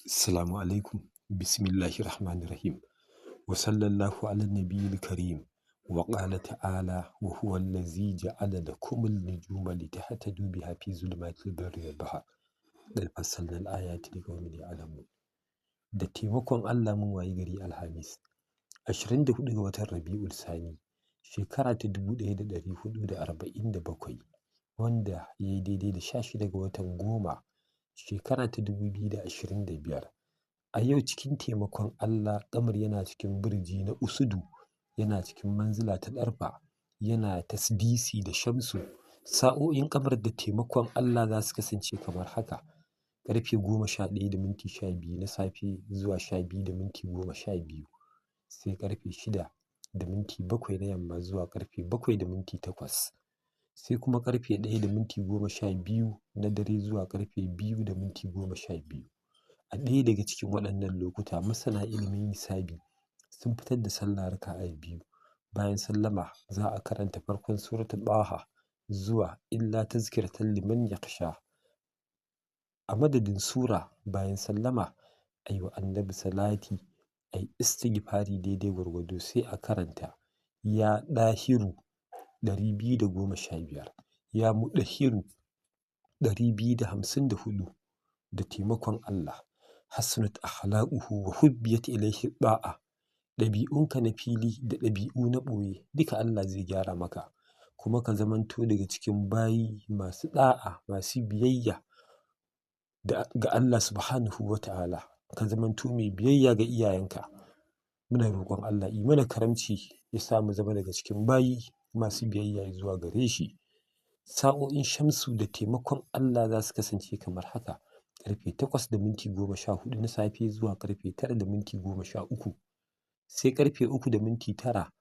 Assalamu alaikum, bismillahi rahmanir rahim, wa sallallahu ala nabiyil karim, wa qala ta'ala wa huwa allazi ja'ala lakumul nujuma litahtadu biha fi zulumatil barri wal bahr. Qad fassalna al-ayati liqaumin ya'lamun. Da taimakon Allah mun wayi gari Alhamis, 24 ga watan Rabi'ul Sani, shekara ta 1447, wanda ya yi daidai da 16 ga watan goma, shekara ta 2025. A yau cikin taimakon Allah, Kamar yana cikin birji na Usudu, yana cikin manzila ta Ɗarfa, yana tasdisi da Shamsu. Sa'o'in Kamar da taimakon Allah za su kasance kamar haka: ƙarfe 11:12 na safe zuwa 12:12, sai ƙarfe 6:07 na yamma zuwa ƙarfe 7:08, sai kuma ƙarfe 1:12 na dare zuwa ƙarfe 2:12. A ɗaya daga cikin waɗannan lokuta, masana ilimin hisabi sun fitar da sallah raka'a biyu. Bayan sallama za a karanta farkon suratul Ɗaha zuwa illa tazkiratan liman yakhsha. A madadin sura bayan sallama, a yi wa annabi salati, a yi istighfari daidai gwargwado, sai a karanta ya ɗahiru 215, ya muɗahiru 254. Da taimakon Allah, hasunat akhlaquhu wa hubbiyat ilayhi da'a. Ɗabi'unka na fili da ɗabi'u na ɓoye duka Allah zai gyara maka, kuma ka zamanto daga cikin bayi masu ɗa'a, masu biyayya ga Allah subhanahu wa ta'ala. Ka zamanto mai biyayya ga iyayenka. Muna roƙon Allah yi mana karamci, ya sa mu zama daga cikin bayi masu biyayya zuwa gare shi. Sa'o'in Shamsu da taimakon Allah za su kasance kamar haka: ƙarfe 8:14 na safe zuwa ƙarfe 9:13, sai ƙarfe 3:09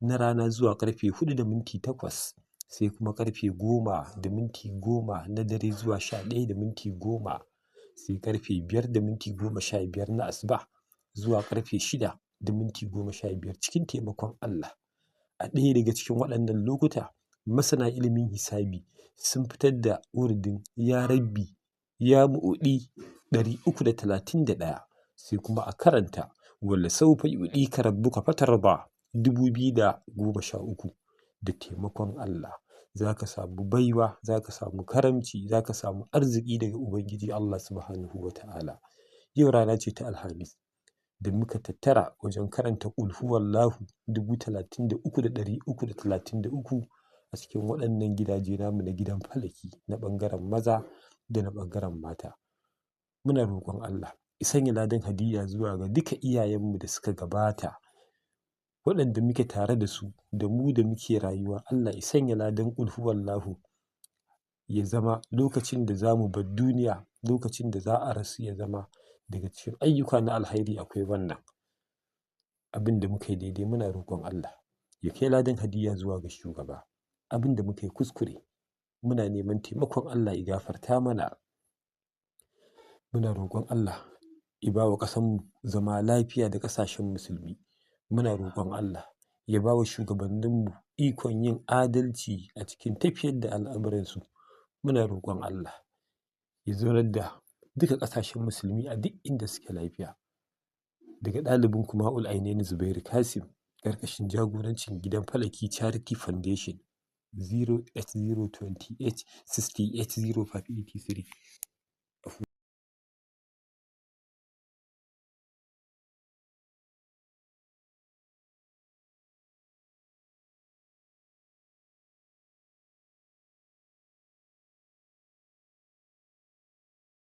na rana zuwa ƙarfe 4:08, sai kuma ƙarfe 10:10 na dare zuwa 11:10, sai ƙarfe 5:15 na asuba zuwa ƙarfe 6:15 cikin taimakon Allah. A ɗaya daga cikin waɗannan lokuta, masana ilimin hisabi sun fitar da wuridin ya rabbi ya mu'udi 331, sai kuma a karanta wala saufa yu'dika rabbuka fatarda 2013. Da taimakon Allah za ka samu baiwa, za ka samu karamci, za ka samu arziki daga Ubangiji Allah subhanahu wa ta'ala. Yau rana ce ta Alhamis da muka tattara wajen karanta ƙul huwallahu 33,333 a cikin waɗannan gidaje namu na gidan falaki, na ɓangaren maza da na ɓangaren mata. Muna roƙon Allah ya sanya ladan hadiyya zuwa ga duka iyayenmu da suka gabata, waɗanda muke tare da su, da mu da muke rayuwa. Allah ya sanya ladan ƙul huwallahu ya zama lokacin da za mu bar duniya, lokacin da za a rasu, ya zama daga cikin ayyuka na alhairi akwai wannan. Abin da muka yi daidai muna roƙon Allah ya kai ladan hadiyya zuwa ga shugaba. Abin da muka yi kuskure muna neman taimakon Allah ya gafarta mana. Muna roƙon Allah ya ba wa ƙasanmu zama lafiya da ƙasashen musulmi. Muna roƙon Allah ya ba wa shugabanninmu ikon yin adalci a cikin tafiyar da al'amuransu. Muna roƙon Allah ya zaunar da duka ƙasashen musulmi a duk inda suke lafiya. Daga ɗalibin kuma Ul-Ainaini Zubairu Kasim, ƙarƙashin jagorancin gidan Falaki Charity Foundation, 08028 68 0583.